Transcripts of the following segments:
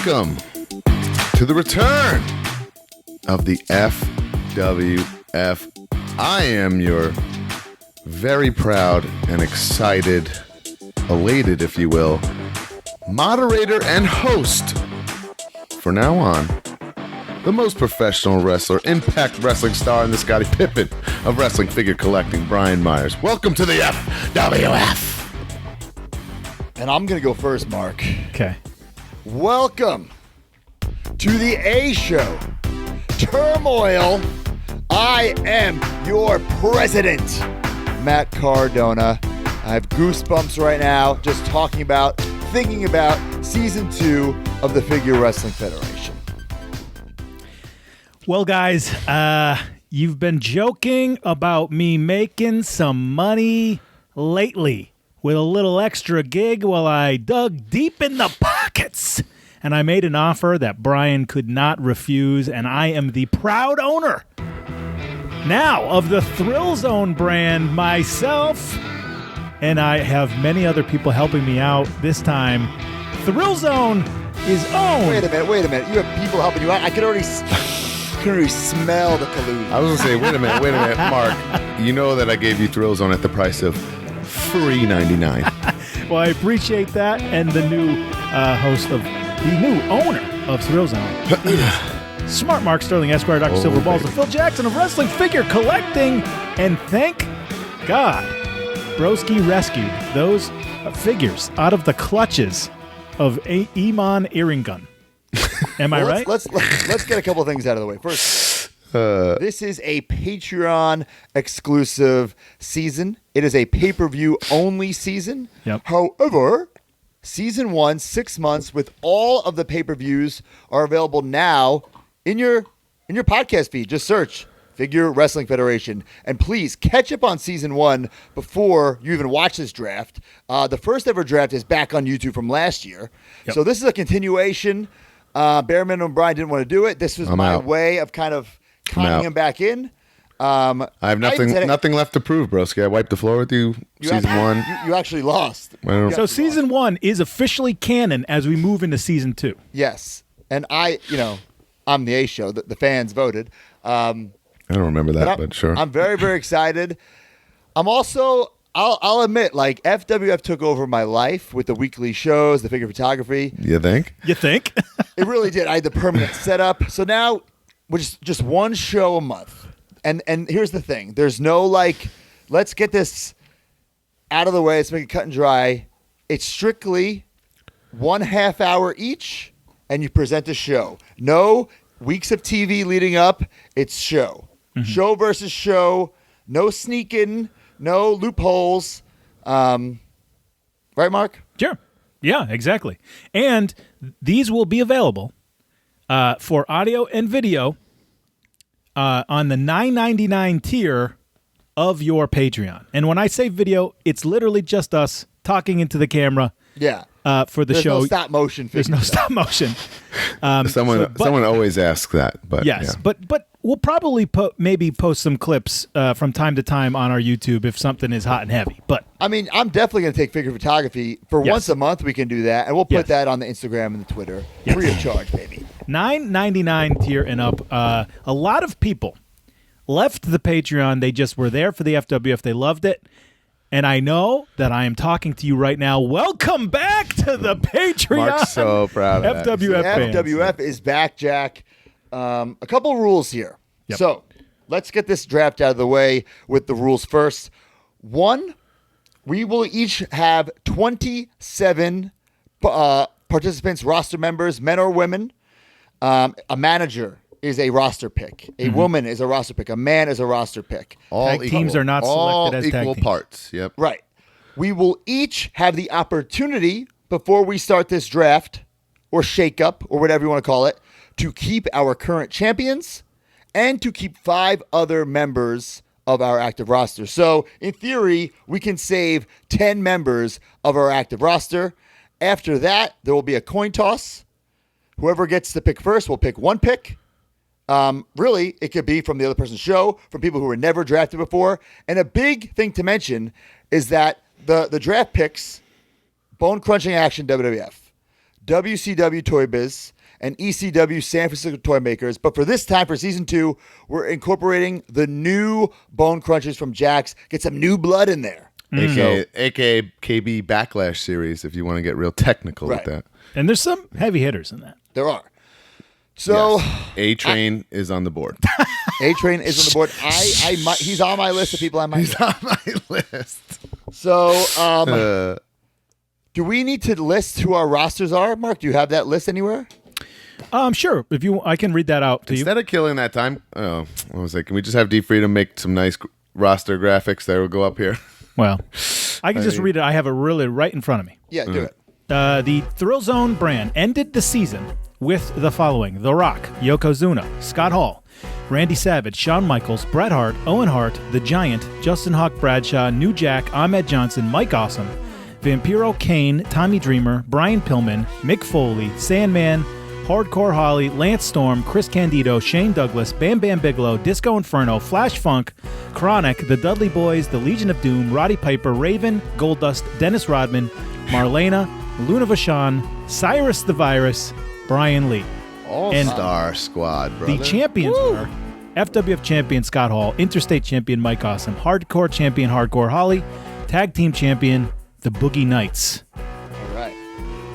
welcome to the return of the FWF. I am your very proud and excited, elated, if you will, moderator and host, for now on, the most professional wrestler, Impact Wrestling star, and the Scottie Pippen of wrestling figure collecting, Brian Myers. Welcome to the FWF. And I'm going to go first, Mark. Okay. Welcome to the A Show. Turmoil. I am your president, Matt Cardona. I have goosebumps right now just thinking about season 2 of the Figure Wrestling Federation. Well, guys, you've been joking about me making some money lately with a little extra gig while I dug deep in the pockets. And I made an offer that Brian could not refuse, and I am the proud owner now of the Thrill Zone brand myself. And I have many other people helping me out. This time, Thrill Zone is owned. Wait a minute. You have people helping you out? I can already smell the collusion. I was going to say, wait a minute, Mark. You know that I gave you Thrill Zone at the price of $3.99. Well, I appreciate that. And the new the new owner of Thrill Zone is Smart Mark Sterling Esquire, Dr. Silver Balls, and Phil Jackson of Wrestling Figure Collecting. And thank God, Broski rescued those figures out of the clutches of Iman Iringun. Am I right? Let's get a couple of things out of the way. First, this is a Patreon exclusive season. It is a pay-per-view only season. Yep. However, season 1, 6 months with all of the pay-per-views are available now in your podcast feed. Just search Figure Wrestling Federation. And please catch up on season 1 before you even watch this draft. The first ever draft is back on YouTube from last year. Yep. So this is a continuation. Bare Minimum Brian didn't want to do it. This was my way of kind of conning him back in. I have nothing left to prove, broski. I wiped the floor with you season 1. You actually lost. So season 1 is officially canon as we move into season 2. Yes. And I'm the A Show. The fans voted. I don't remember that, but sure. I'm very, very excited. I'm also, I'll admit, like, FWF took over my life with the weekly shows, the figure photography. You think? It really did. I had the permanent setup. So now, we're just one show a month. And here's the thing. There's no, let's get this out of the way. Let's make it cut and dry. It's strictly 1/2 hour each, and you present a show. No weeks of TV leading up. It's show. Mm-hmm. Show versus show. No sneaking. No loopholes. Right, Mark? Sure. Yeah, exactly. And these will be available for audio and video on the $9.99 tier of your Patreon. And when I say video, it's literally just us talking into the camera. Yeah. For the There's show. No stop motion. There's no stop motion. Someone always asks that. But yes, yeah. but we'll probably maybe post some clips from time to time on our YouTube if something is hot and heavy. But I mean, I'm definitely going to take figure photography for once a month. We can do that, and we'll put that on the Instagram and the Twitter, free of charge, baby. $9.99 tier and up. A lot of people left the Patreon. They just were there for the FWF. They loved it. And I know that I am talking to you right now. Welcome back to the Patreon. Mark's so proud of FWF fans. FWF is back, Jack. A couple rules here. Yep. So let's get this draft out of the way with the rules first. 1, we will each have 27 participants, roster members, men or women. A manager is a roster pick. A woman is a roster pick. A man is a roster pick. All tag teams are not selected as tag equal teams. parts. Yep. Right. We will each have the opportunity before we start this draft or shake-up or whatever you want to call it to keep our current champions and to keep 5 other members of our active roster. So, in theory, we can save 10 members of our active roster. After that, there will be a coin toss. Whoever gets to pick first will pick one pick. Really, it could be from the other person's show, from people who were never drafted before. And a big thing to mention is that the draft picks, Bone Crunching Action WWF, WCW Toy Biz, and ECW San Francisco Toy Makers. But for this time, for season 2, we're incorporating the new Bone Crunchers from Jax. Get some new blood in there. AKA KB Backlash series, if you want to get real technical with that. And there's some heavy hitters in that. There are. So A-Train is on the board. A-Train is on the board. He's on my list of people I might. He's on my list. So, do we need to list who our rosters are, Mark? Do you have that list anywhere? Sure. If you, I can read that out to you. Instead of killing that time, I was like, can we just have D Freedom make some nice roster graphics that will go up here? Well, I can just read it. I have it really right in front of me. Yeah, do it. The Thrill Zone brand ended the season with the following: The Rock, Yokozuna, Scott Hall, Randy Savage, Shawn Michaels, Bret Hart, Owen Hart, The Giant, Justin Hawk Bradshaw, New Jack, Ahmed Johnson, Mike Awesome, Vampiro Kane, Tommy Dreamer, Brian Pillman, Mick Foley, Sandman, Hardcore Holly, Lance Storm, Chris Candido, Shane Douglas, Bam Bam Bigelow, Disco Inferno, Flash Funk, Chronic, The Dudley Boys, The Legion of Doom, Roddy Piper, Raven, Goldust, Dennis Rodman, Marlena, Luna Vachon, Cyrus the Virus, Brian Lee. All-star squad, brother. The champions were FWF champion Scott Hall, Interstate champion Mike Awesome, Hardcore champion Hardcore Holly, Tag team champion The Boogie Knights. All right.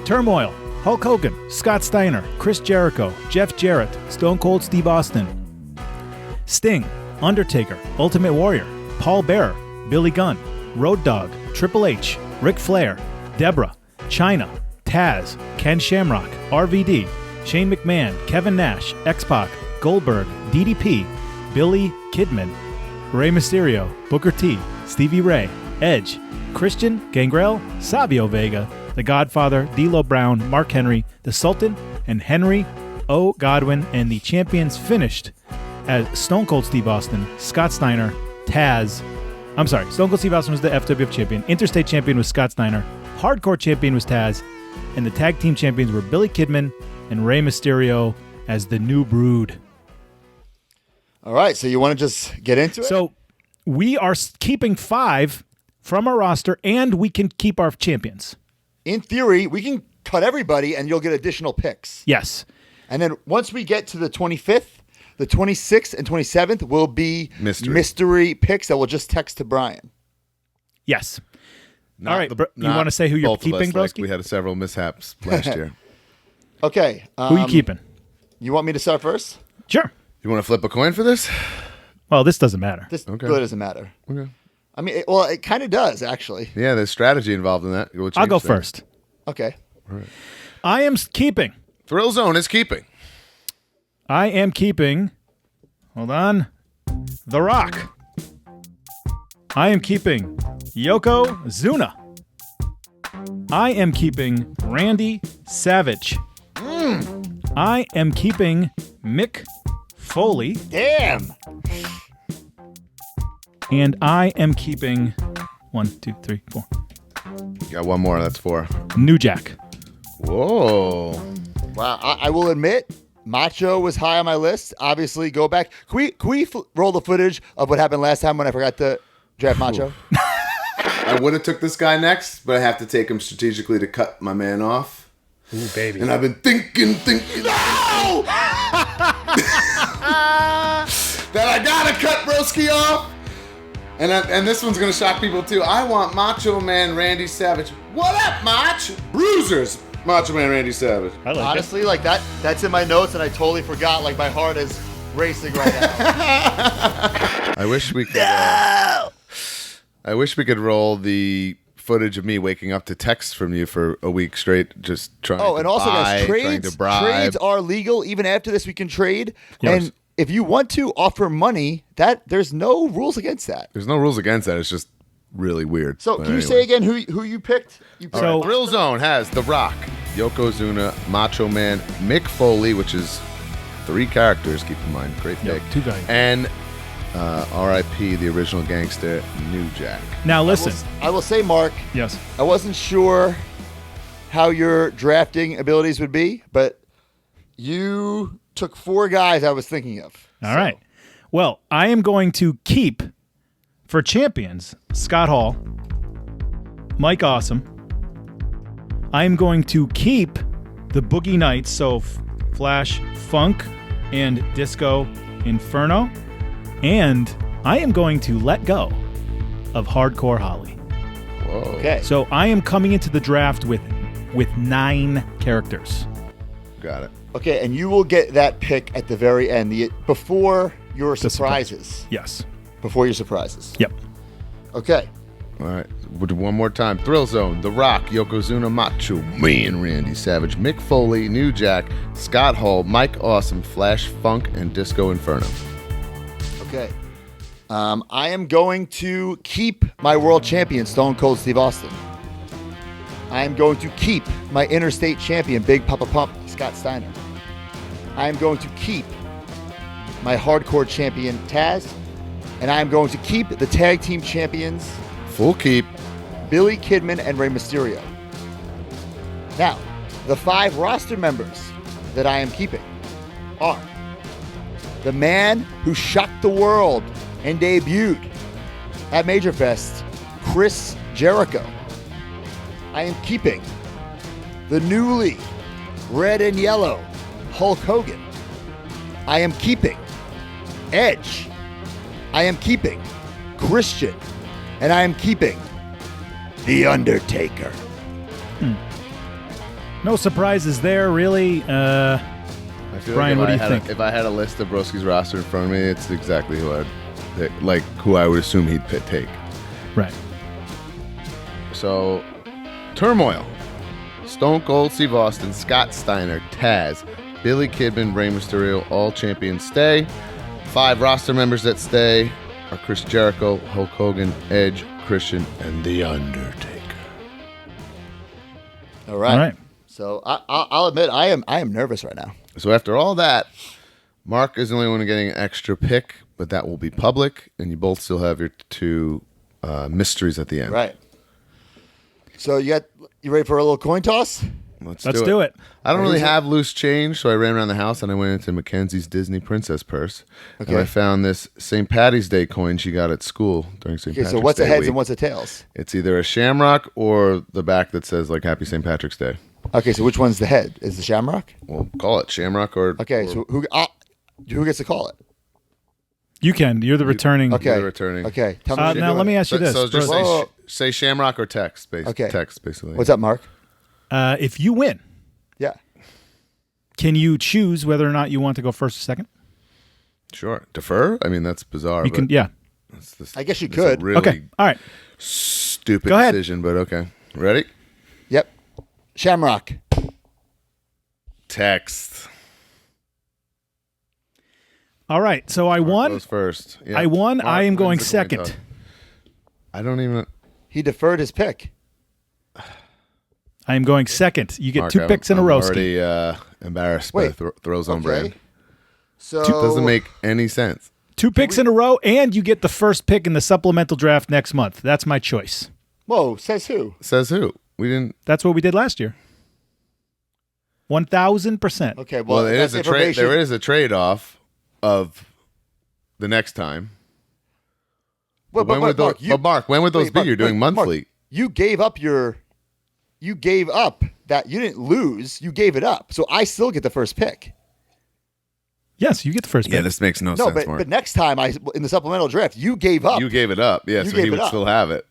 Turmoil, Hulk Hogan, Scott Steiner, Chris Jericho, Jeff Jarrett, Stone Cold Steve Austin. Sting, Undertaker, Ultimate Warrior, Paul Bearer, Billy Gunn, Road Dogg, Triple H, Ric Flair, Deborah, Chyna, Taz, Ken Shamrock, RVD, Shane McMahon, Kevin Nash, X-Pac, Goldberg, DDP, Billy Kidman, Rey Mysterio, Booker T, Stevie Ray, Edge, Christian, Gangrel, Savio Vega, The Godfather, D'Lo Brown, Mark Henry, The Sultan, and Henry O. Godwin, and the champions finished as Stone Cold Steve Austin, Scott Steiner, Taz. I'm sorry, Stone Cold Steve Austin was the FWF champion, Interstate champion was Scott Steiner, Hardcore champion was Taz, and the tag team champions were Billy Kidman and Rey Mysterio as the New Brood. All right, so you want to just get into it? So we are keeping 5 from our roster, and we can keep our champions. In theory, we can cut everybody, and you'll get additional picks. Yes. And then once we get to the 25th, the 26th, and 27th will be mystery picks that we'll just text to Brian. Yes. All right, you want to say who you're keeping, Broski? Like we had several mishaps last year. Okay. Who are you keeping? You want me to start first? Sure. You want to flip a coin for this? Well, this doesn't matter. This really doesn't matter. Okay. I mean, it kind of does, actually. Yeah, there's strategy involved in that. I'll go first. Okay. All right. I am keeping. Thrill Zone is keeping. I am keeping. Hold on. The Rock. I am keeping Yokozuna. I am keeping Randy Savage. I am keeping Mick Foley. Damn. And I am keeping 1, 2, 3, 4. Got one more. That's 4. New Jack. Whoa. Wow. I will admit, Macho was high on my list. Obviously, go back. Can we roll the footage of what happened last time when I forgot to draft Macho? I would have took this guy next, but I have to take him strategically to cut my man off. Ooh, baby. And I've been thinking, no! that I gotta cut Broski off. And this one's gonna shock people too. I want Macho Man Randy Savage. What up, Mach? Bruisers. Macho Man Randy Savage. I like Honestly, like that's in my notes, and I totally forgot. Like my heart is racing right now. I wish we could. I wish we could roll the footage of me waking up to texts from you for a week straight, just trying. Oh, and to also, buy, guys, trying to bribe. trades are legal. Even after this, we can trade. Yes. And if you want to offer money, there's no rules against that. There's no rules against that. It's just really weird. So, But can you anyway. say again who you picked? All right, Thrill Zone has The Rock, Yokozuna, Macho Man, Mick Foley, which is 3 characters, keep in mind. Great pick. 2 guys. And R.I.P. the original gangster, New Jack. Now listen. I will say, Mark, Yes. I wasn't sure how your drafting abilities would be, but you took 4 guys I was thinking of. All right. Well, I am going to keep for champions Scott Hall, Mike Awesome. I am going to keep the Boogie Knights, so Flash Funk and Disco Inferno. And I am going to let go of Hardcore Holly. Whoa. Okay. So I am coming into the draft with 9 characters. Got it. Okay, and you will get that pick at the very end, before your surprises. Yes. Before your surprises. Yep. Okay. All right. We'll do one more time. Thrill Zone, The Rock, Yokozuna Macho, me and Randy Savage, Mick Foley, New Jack, Scott Hall, Mike Awesome, Flash Funk, and Disco Inferno. Okay. I am going to keep my world champion, Stone Cold Steve Austin. I am going to keep my interstate champion, Big Papa Pump, Scott Steiner. I am going to keep my hardcore champion, Taz. And I am going to keep the tag team champions, Full keep. Billy Kidman and Rey Mysterio. Now, the 5 roster members that I am keeping are the man who shocked the world and debuted at Major Fest, Chris Jericho. I am keeping the newly red and yellow Hulk Hogan. I am keeping Edge. I am keeping Christian. And I am keeping The Undertaker. No surprises there, really. I feel Brian, what like do you think? If I had a list of Broski's roster in front of me, it's exactly who I'd pick, like who I would assume he'd take. Right. So, Turmoil, Stone Cold Steve Austin, Scott Steiner, Taz, Billy Kidman, Rey Mysterio, all champions stay. 5 roster members that stay are Chris Jericho, Hulk Hogan, Edge, Christian, and The Undertaker. All right. All right. So I'll admit I am nervous right now. So after all that, Mark is the only one getting an extra pick, but that will be public, and you both still have your 2 mysteries at the end. Right. So you ready for a little coin toss? Let's do it. I don't really have loose change, so I ran around the house and I went into Mackenzie's Disney Princess purse. Okay. And I found this St. Patty's Day coin she got at school during St. Okay, Patrick's so what's Day the heads week. and what's the tails? It's either a shamrock or the back that says like Happy St. Patrick's Day. Okay, so which one's the head? Is the shamrock? We'll call it shamrock or... Okay, so who gets to call it? You can. You're the returning. Okay. You're returning. Okay. Tell me what you're Now, doing. let me ask you this. So just Whoa. say shamrock or text. Okay. Text, basically. What's up, Mark? If you win, Yeah. can you choose whether or not you want to go first or second? Sure. Defer? I mean, that's bizarre. You can. Yeah. I guess you It's could. a really Okay. All right. stupid Go ahead. decision, but okay. Ready? Yep. Shamrock. Text. All right. So I won. Goes first. Yeah. I won. Mark I am wins going the coin second. toss. I don't even... He deferred his pick. I am going second. You get Mark, 2 picks in a I'm row. already embarrassed Wait. by Throw Zone brand. So Doesn't make any sense. 2 picks in a row, and you get the first pick in the supplemental draft next month. That's my choice. Whoa, says who? Says who? We didn't... That's what we did last year. 1,000%. Okay, well, Well, it that's is a trade. information. There is a trade-off of the next time. But, when would Mark, Mark, when would those wait, be? Mark, You're doing Mark, monthly. you gave up that. You didn't lose. You gave it up. So I still get the first pick. Yes, you get the first pick. Yeah, this makes no No, sense, but, Mark. but next time in the supplemental draft, you gave up. You gave it up. Yeah, You so gave he it would up. still have it.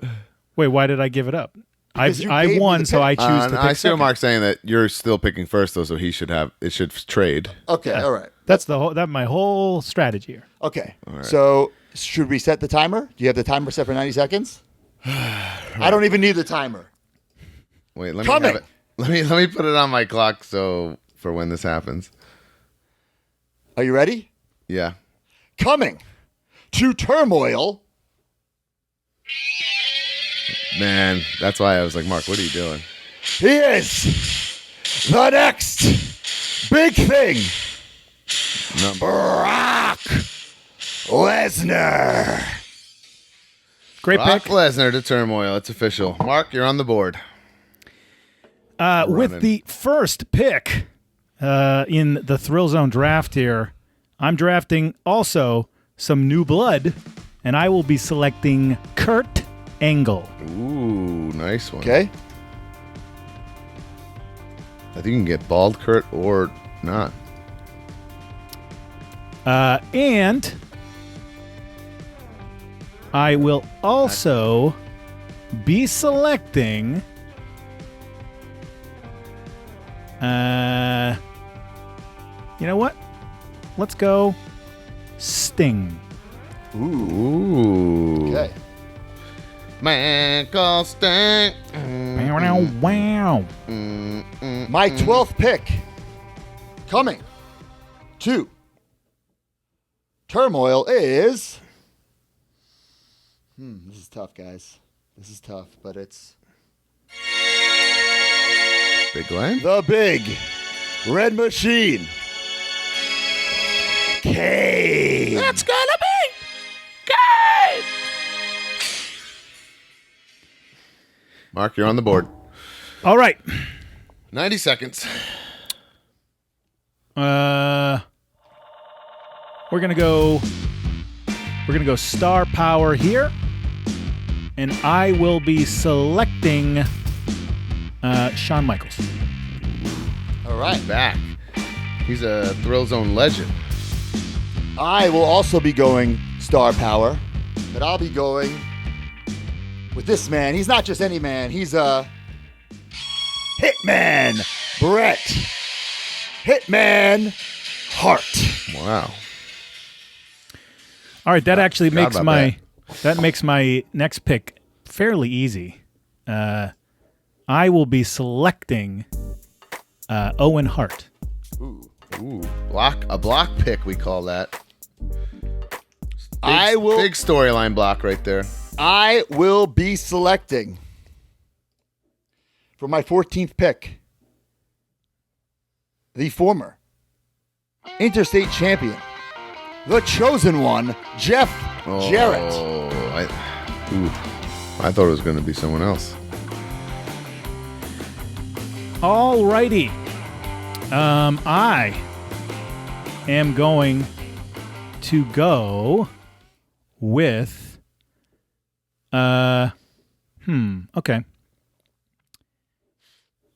Wait, why did I give it up? Because you I gave me won, the so pick. I choose to And pick I see second. Mark saying that you're still picking first, though, so he should have it. Should trade. Okay, all right. That's my whole strategy here. Okay. right. So should we set the timer? Do you have the timer set for 90 seconds? I don't even need the timer. Wait, let me Coming. have it. Let me put it on my clock so for when this happens. Are you ready? Yeah. Coming to Turmoil. Man, that's why I was like, Mark, what are you doing? He is the next big thing. Brock Lesnar. Great Brock pick. Lesnar to Turmoil. It's official. Mark, you're on the board. With running. the first pick in the Thrill Zone draft here, I'm drafting also some new blood, and I will be selecting Kurt Angle. Ooh, nice one. Okay. I think you can get bald Kurt or not. And I will also be selecting you know what? Let's go Sting. Ooh. Okay. Michael Sting. Wow. My 12th pick coming to Turmoil is... This is tough, guys. This is tough, but it's Big Glenn? the Big Red Machine. Kane. It's gonna be Kane! Mark, you're on the board. All right. 90 seconds. We're gonna go star power here, and I will be selecting Shawn Michaels. All right. Back. He's a Thrill Zone legend. I will also be going star power, but I'll be going with this man. He's not just any man. He's a Hitman Bret Hitman Hart. Wow. All right, that actually Forgot makes about that makes my next pick fairly easy. I will be selecting Owen Hart. Ooh. A block pick, we call that. Big storyline block right there. I will be selecting for my 14th pick the former interstate champion, the chosen one, Jeff Jarrett. I thought it was going to be someone else. All righty. I am going to go with okay.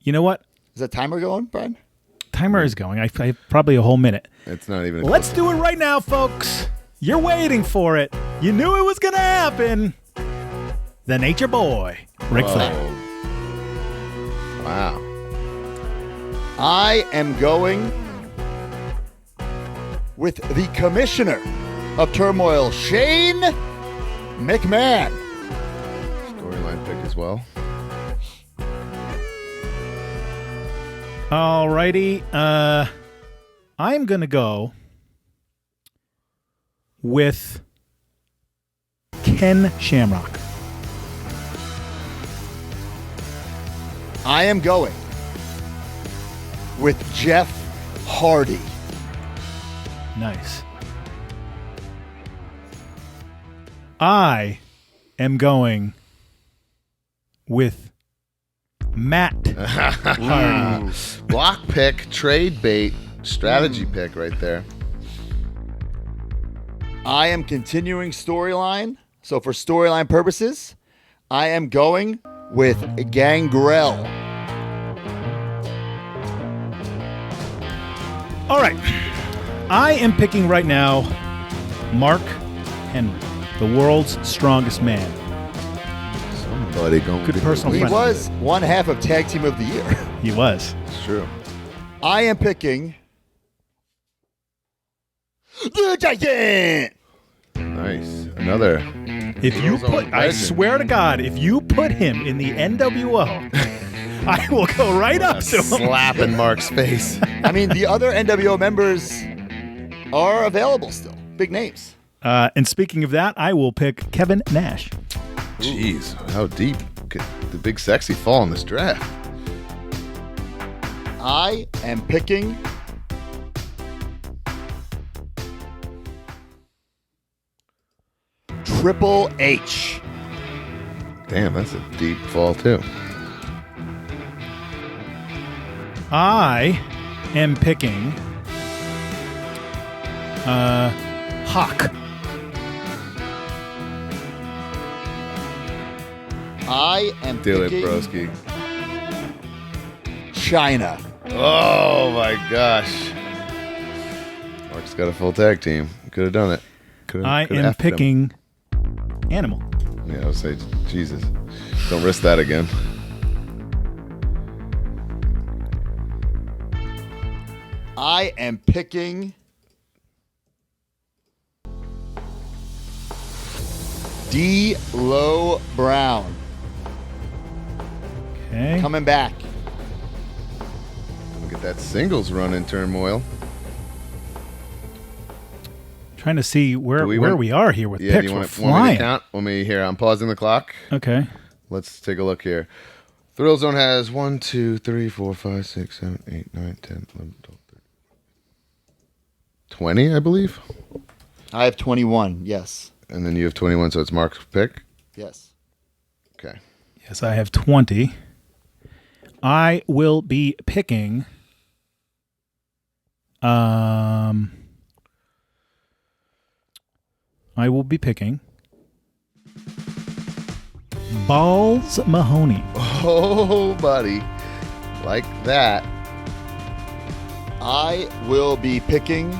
You know what? Is that timer going, Brian? Timer is going. I have probably a whole minute. It's not even. Let's do it right now, folks. You're waiting for it. You knew it was going to happen. The Nature Boy, Ric Flair. Wow. I am going with the commissioner of Turmoil, Shane McMahon. Storyline pick as well. Alrighty. I'm going to go with Ken Shamrock. I am going with Jeff Hardy. Nice. I am going with Matt Hardy. Block pick, trade bait, strategy pick right there. I am continuing storyline. So for storyline purposes, I am going with Gangrel. All right. I am picking right now Mark Henry, the world's strongest man. Somebody going. Good personal He friend. was one half of Tag Team of the Year. He was. It's true. I am picking the Giant. Nice. Another. If you Thrill Zone put, I legend. swear to God, if you put him in the NWO, I will go right up to him. Slap in Mark's face. I mean, the other NWO members are available still. Big names. And speaking of that, I will pick Kevin Nash. Jeez, how deep could the big sexy fall in this draft? I am picking Triple H. Damn, that's a deep fall too. I am picking Hawk. I am Do it, picking broski. China. Oh my gosh. Mark Mark's got a full tag team. Could have done it. I am picking animal. Yeah, I would say, Jesus. Don't risk that again. I am picking D'Lo Brown. Okay. Coming back. Look at that singles run in turmoil. Trying to see where we we are here with Yeah, picks. do you We're want me flying. to count? Let me here. I'm pausing the clock. Okay. Let's take a look here. Thrill Zone has 1, 2, 3, 4, 5, 6, 7, 8, 9, 10, 11, 12, 13, 20, I believe. I have 21. Yes. And then you have 21, so it's Mark's pick. Yes. Okay. Yes, I have 20. I will be picking. I will be picking Balls Mahoney. Oh, buddy. Like that. I will be picking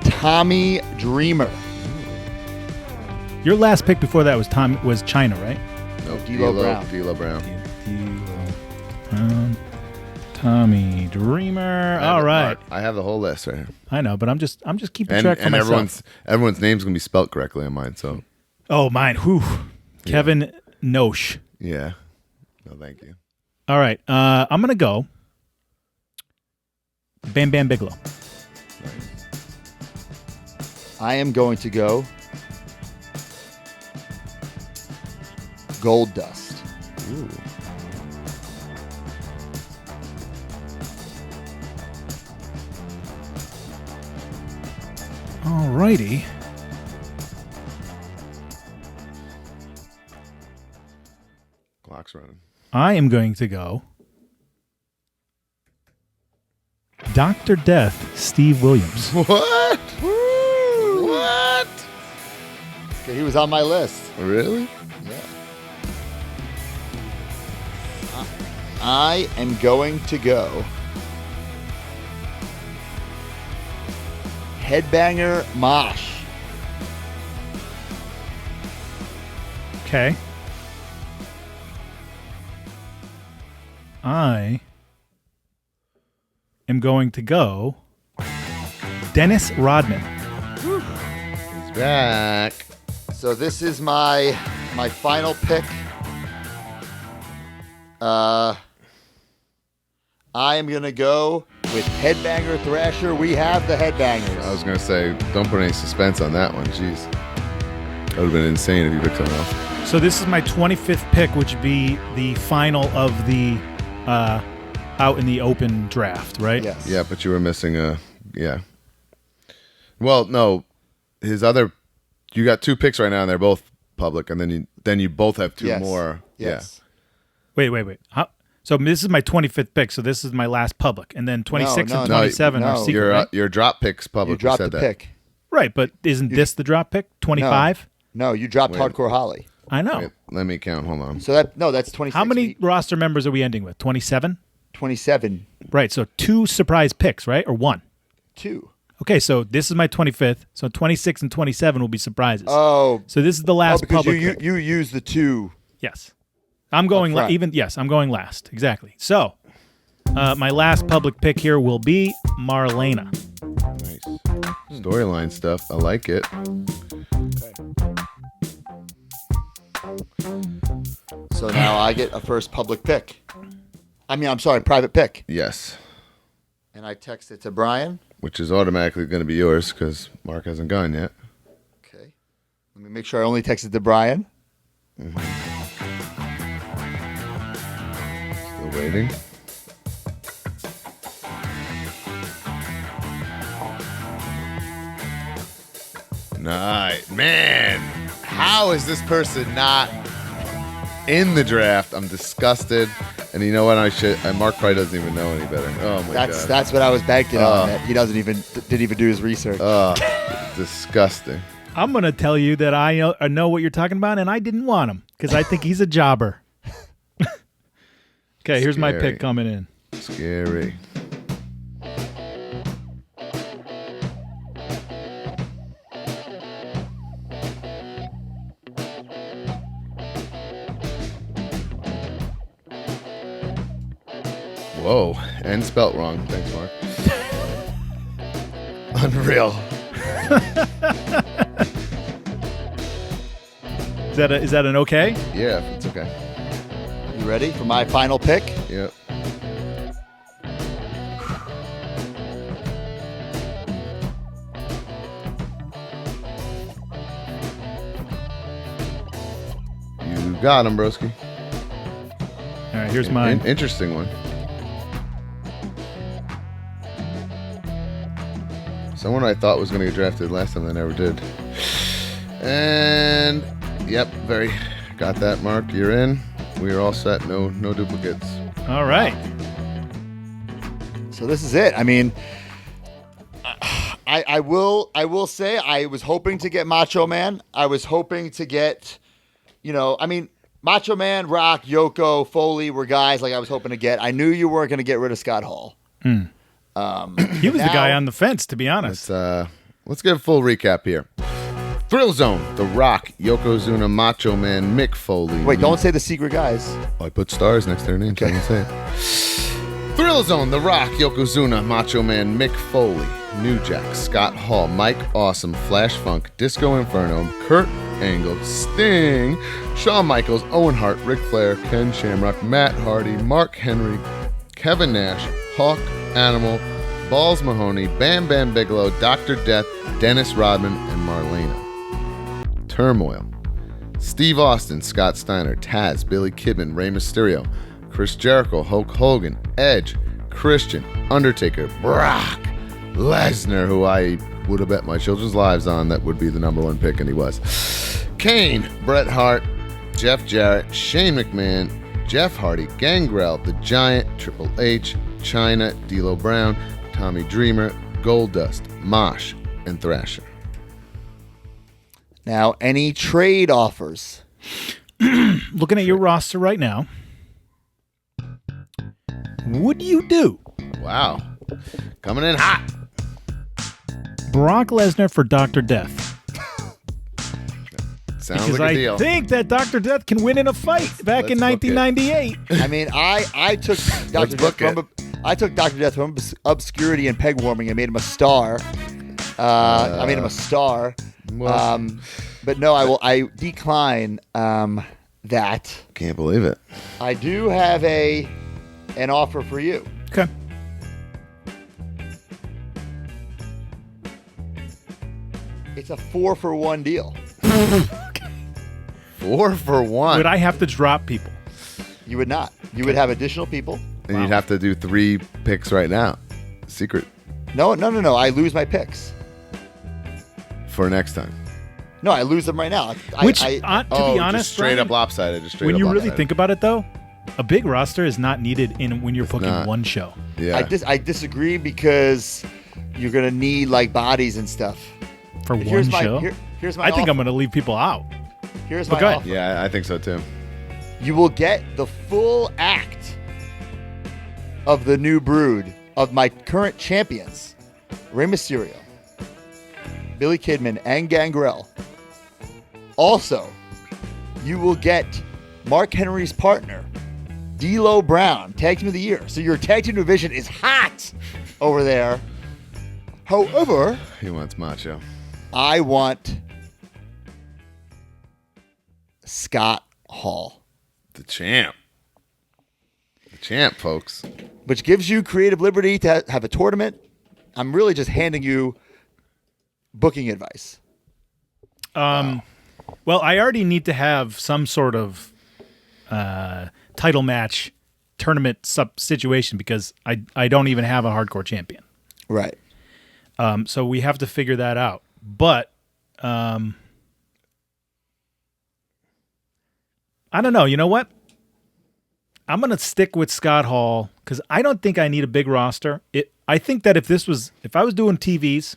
Tommy Dreamer. Your last pick before that was China, right? Nope. D'Lo Brown. D'Lo Brown. Tommy Dreamer. All right. I have the whole list right here. I know, but I'm just keeping track for myself. everyone's name's gonna be spelled correctly on mine. So Oh, mine. Whew. Kevin Nosh. yeah. No, thank you. All right. I'm going to go Bam Bam Bigelow. I am going to go Gold Dust. Ooh. All righty. Clock's running. I am going to go Dr. Death, Steve Williams. What? What? Okay, he was on my list. Really? Yeah. I am going to go Headbanger Mosh. Okay. I am going to go Dennis Rodman. He's back. So this is my final pick. I am gonna go with Headbanger Thrasher. We have the Headbangers. I was gonna say, don't put any suspense on that one. Jeez, that would have been insane if you picked someone else. So this is my 25th pick, which would be the final of the out in the open draft, right? Yes. Yeah, but you were missing a yeah. Well, no, his other. You got two picks right now, and they're both public, and then you both have two Yes. more. Yes. Wait. So this is my 25th pick. So this is my last public, and then 26 No, and no, 27 no. are secret. Right? Your drop picks public. You dropped said the that. pick. Right, but isn't this the drop pick? 25. No, you dropped Wait. Hardcore Holly. I know. Wait, let me count. Hold on. So that's 26. How many roster members are we ending with? 27. 27. Right. So 2 surprise picks, right, or 1? 2. Okay, so this is my 25th. So 26 and 27 will be surprises. Oh. So this is the last because public you pick. you used the 2. Yes. I'm going Up front. yes, I'm going last. Exactly. So, my last public pick here will be Marlena. Nice storyline stuff. I like it. So now I get a first public pick. I'm sorry, private pick. Yes, And I text it to Brian. which is automatically going to be yours because Mark hasn't gone yet. Okay. Let me make sure I only texted to Brian. Still waiting. Nice. Man, how is this person not in the draft? I'm disgusted. And you know what? Mark probably doesn't even know any better. Oh my god. That's what I was banking on. That he didn't even do his research. Disgusting. I'm going to tell you that I know what you're talking about, and I didn't want him because I think he's a jobber. Okay, here's my Scary. pick coming in. Scary. Whoa. And spelt wrong. Thanks, Mark. Unreal. Is that an okay? Yeah, it's okay. You ready for my final pick? Yep. You got him, broski. All right, here's mine. Interesting one. Someone I thought was going to get drafted last time, they never did. And yep, got that, Mark. You're in. We are all set. No duplicates. All right. So this is it. I mean, I will say I was hoping to get Macho Man. I was hoping to get, Macho Man, Rock, Yoko, Foley were guys like I was hoping to get. I knew you weren't going to get rid of Scott Hall. He was the guy on the fence, to be honest. Let's get a full recap here. Thrill Zone, The Rock, Yokozuna, Macho Man, Mick Foley. Wait, don't say the secret guys. Oh, I put stars next to their names. Okay. I say it. Thrill Zone, The Rock, Yokozuna, Macho Man, Mick Foley, New Jack, Scott Hall, Mike Awesome, Flash Funk, Disco Inferno, Kurt Angle, Sting, Shawn Michaels, Owen Hart, Ric Flair, Ken Shamrock, Matt Hardy, Mark Henry, Kevin Nash, Hawk Animal, Balls Mahoney, Bam Bam Bigelow, Dr. Death, Dennis Rodman, and Marlena. Turmoil. Steve Austin, Scott Steiner, Taz, Billy Kidman, Rey Mysterio, Chris Jericho, Hulk Hogan, Edge, Christian, Undertaker, Brock Lesnar, who I would have bet my children's lives on that would be the number one pick, and he was. Kane, Bret Hart, Jeff Jarrett, Shane McMahon, Jeff Hardy, Gangrel, The Giant, Triple H, Chyna, D'Lo Brown, Tommy Dreamer, Goldust, Mosh, and Thrasher. Now, any trade offers? Looking at your roster right now, what do you do? Wow. Coming in hot. Brock Lesnar for Dr. Death. Sounds Because like a I deal. think that Dr. Death can win in a fight back in Let's book it. 1998. I mean, I took Dr. Death from obscurity and peg warming and made him a star. I made him a star. Well, But no, I decline that. can't believe it. I do have an offer for you. Okay. It's a 4-for-1 deal. 4 for 1. Would I have to drop people? You would not. You would have additional people. And you'd have to do 3 picks right now. Secret No. I lose my picks. for next time. No, I lose them right now. To be Just honest, straight Brian, up lopsided. Just straight when up you really lopsided. think about it, though, a big roster is not needed when you're booking not. one show. Yeah. I disagree because you're gonna need like bodies and stuff. For Here's one my show? here's my I think offer. I'm going to leave people out. Here's But my go ahead. offer. Yeah, I think so too. You will get the full act of the new brood of my current champions, Rey Mysterio, Billy Kidman, and Gangrel. Also, you will get Mark Henry's partner, D'Lo Brown, Tag Team of the Year. So your Tag Team division is hot over there. However, He wants Macho. I want Scott Hall, The champ. The champ, folks. which gives you creative liberty to have a tournament. I'm really just handing you booking advice. Well, I already need to have some sort of title match tournament situation because I don't even have a hardcore champion. Right. So we have to figure that out. But I don't know. You know what? I'm going to stick with Scott Hall because I don't think I need a big roster. I think that if I was doing TVs,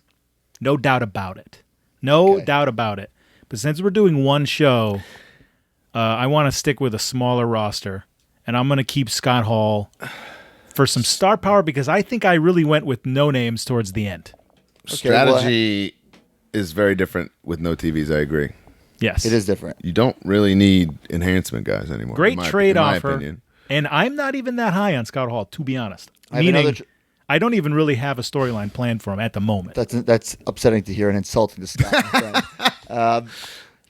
no doubt about it. No doubt about it. But since we're doing one show, I want to stick with a smaller roster. And I'm going to keep Scott Hall for some star power because I think I really went with no names towards the end. Strategy is very different with no TVs, I agree. Yes. It is different. You don't really need enhancement guys anymore. Great trade in my offer. opinion. And I'm not even that high on Scott Hall, to be honest. I have Meaning, another I don't even really have a storyline planned for him at the moment. That's upsetting to hear and insulting to Scott. My friend.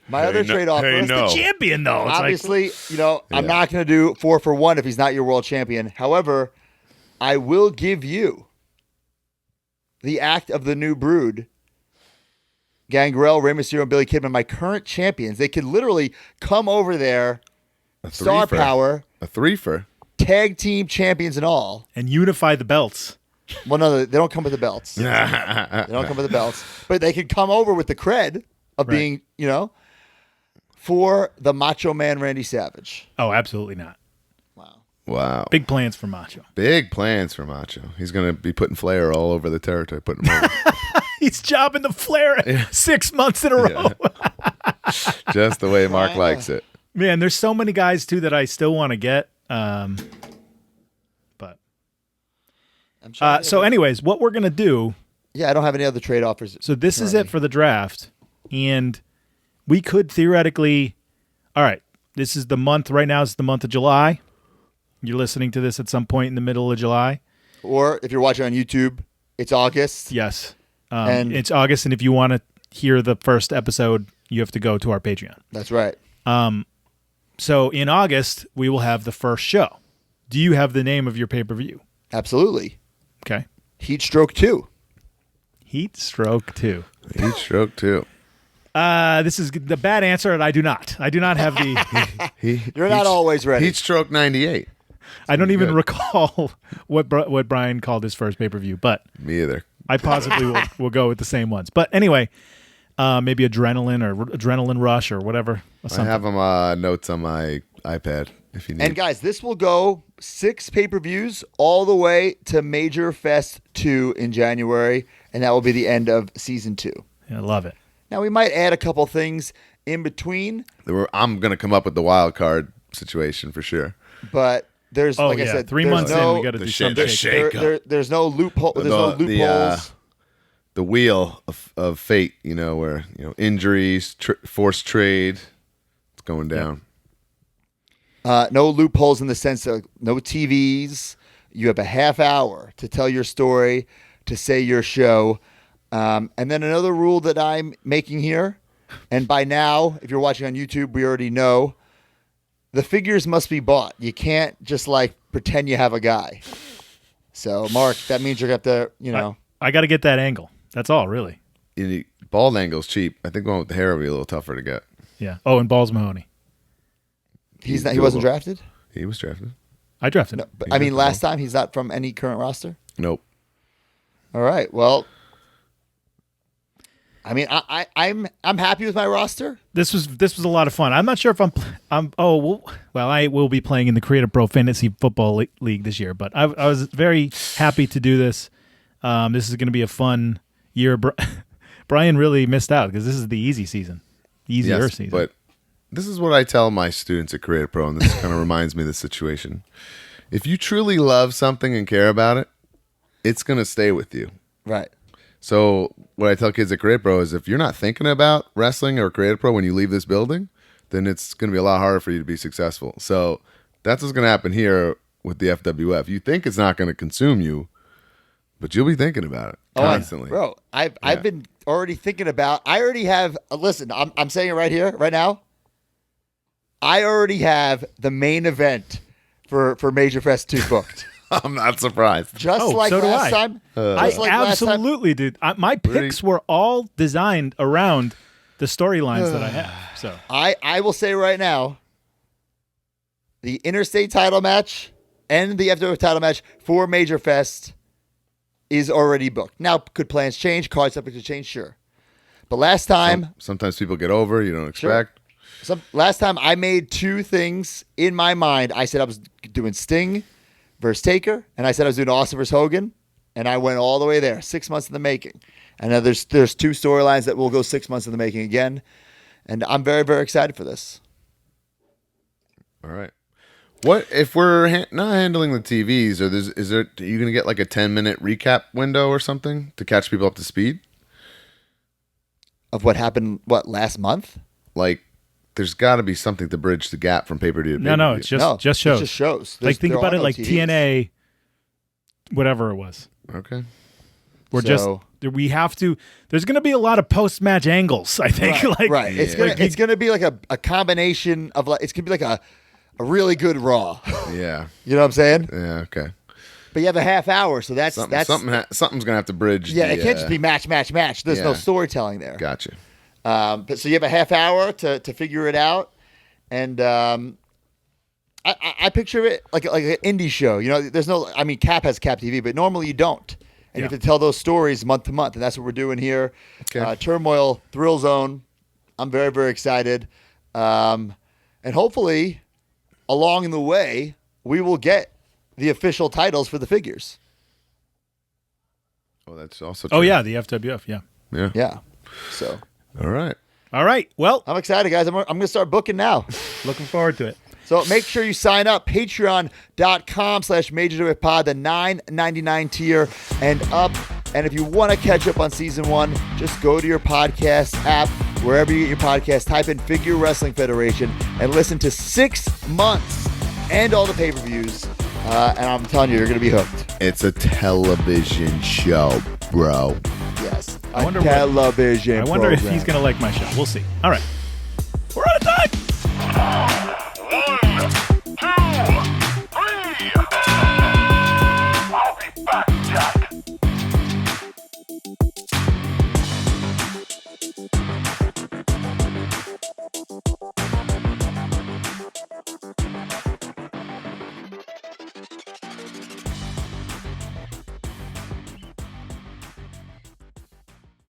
My other trade offer. hey, is no. Champion, though. It's obviously, I'm Yeah. not going to do 4 for 1 if he's not your world champion. However, I will give you the act of the new brood. Gangrel, Rey Mysterio, and Billy Kidman, my current champions. They could literally come over there, star threefer. power, A threefer. tag team champions and all. and unify the belts. Well, no, they don't come with the belts. They don't come with the belts. But they could come over with the cred of Right. being, for the Macho Man Randy Savage. Oh, absolutely not. Wow. Wow. Big plans for Macho. Big plans for Macho. He's going to be putting Flair all over the territory, putting him over. He's jobbing the Flair 6 months in a row. Just the way Mark likes it. Man, there's so many guys, too, that I still want to get. But I'm trying to- so anyways, what we're going to do, Yeah, I don't have any other trade offers. so this is it for the draft. And we could theoretically, all right, this is the month, right now is the month of July. You're listening to this at some point in the middle of July. Or if you're watching on YouTube, it's August. Yes. And- it's August, and if you want to hear the first episode, you have to go to our Patreon. That's right. So in August, we will have the first show. Do you have the name of your pay-per-view? Absolutely. Okay. Heat Stroke 2. Heat Stroke 2. Heat stroke, too. This is the bad answer, and I do not. I do not have the... You're not always ready. Heat stroke 98. I don't even good. recall what Brian called his first pay-per-view, but Me either. I possibly will go with the same ones. But anyway, maybe Adrenaline or Adrenaline Rush or whatever. Or I something. have them notes on my iPad if you need. And guys, this will go 6 pay-per-views all the way to Major Fest 2 in January, and that will be the end of season 2. I love it. Now, we might add a couple things in between, I'm going to come up with the wild card situation for sure. but there's, Oh, like yeah. I said, 3 there's months no, in, we got to do some the shaking. shake. there's no loophole. There's no loopholes. The wheel of fate, where injuries, forced trade, it's going down. No loopholes in the sense of no TVs. You have a half hour to tell your story, to say your show. And then another rule that I'm making here, and by now, if you're watching on YouTube, we already know, the figures must be bought. You can't just pretend you have a guy. So, Mark, that means you're going to have to, I got to get that angle. That's all, really. Bald angle's cheap. I think going with the hair will be a little tougher to get. Yeah. Oh, and Balls Mahoney. he wasn't drafted? He was drafted. I drafted him. But, I mean, last time he's not from any current roster? Nope. All right. Well, I mean, I'm happy with my roster. This was a lot of fun. I'm not sure if I will be playing in the Creative Pro Fantasy Football League this year, but I was very happy to do this. This is going to be a fun year. Brian really missed out because this is the easy season, easier season. But this is what I tell my students at Creative Pro, and this kind of reminds me of this situation. If you truly love something and care about it, it's going to stay with you. Right. So what I tell kids at Creative Pro is if you're not thinking about wrestling or Creative Pro when you leave this building, then it's going to be a lot harder for you to be successful. So that's what's going to happen here with the FWF. You think it's not going to consume you, but you'll be thinking about it constantly. Bro, I've been already thinking about. I already have. Listen, I'm saying it right here, right now. I already have the main event for Major Fest 2 booked. I'm not surprised. Just like so do last I. time. I Just like last time. absolutely did. My picks were all designed around the storylines that I have. So I will say right now, the Interstate title match and the FWF title match for Major Fest is already booked. Now, could plans change? Cards subject to change? Sure. But last time, Sometimes people get over, you don't Sure. expect. last time I made 2 things in my mind. I said I was doing Sting versus Taker, and I said I was doing Austin versus Hogan, and I went all the way there. 6 months in the making. And now there's 2 storylines that will go 6 months in the making again, and I'm very, very excited for this. All right. What if we're not handling the TVs? Or are you going to get like a 10-minute recap window or something to catch people up to speed? Of what happened, last month? Like there's got to be something to bridge the gap from pay-per-view to No, pay-per-view. it's just shows. It's just shows. Like think there about are it no like TVs. TNA, whatever it was. Okay. We're So- we have to. There's going to be a lot of post-match angles. I think. Right. It's gonna be like a combination of like it's gonna be like a really good Raw. Yeah. You know what I'm saying? Yeah. Okay. But you have a half hour, so that's Something's gonna have to bridge. yeah. the, It can't just be match. There's no yeah. storytelling there. Gotcha. But so you have a half hour to figure it out, and I picture it like an indie show. You know, there's no. I mean, Cap has Cap TV, but normally you don't, and you have to tell those stories month to month, and that's what we're doing here. Okay. Turmoil, Thrill Zone. I'm very, very excited, and hopefully, along the way, we will get the official titles for the figures. Oh, that's also. Oh true. yeah, the FWF. Yeah. Yeah. Yeah. So All right. All right. Well, I'm excited, guys. I'm going to start booking now. looking forward to it. So make sure you sign up, patreon.com/MajorWFPod, the $9.99 tier and up. And if you want to catch up on season 1, just go to your podcast app, wherever you get your podcast, type in Figure Wrestling Federation, and listen to 6 months and all the pay-per-views. And I'm telling you, you're going to be hooked. It's a television show, bro. Yes. I wonder television I wonder if program. he's going to like my show. We'll see. All right.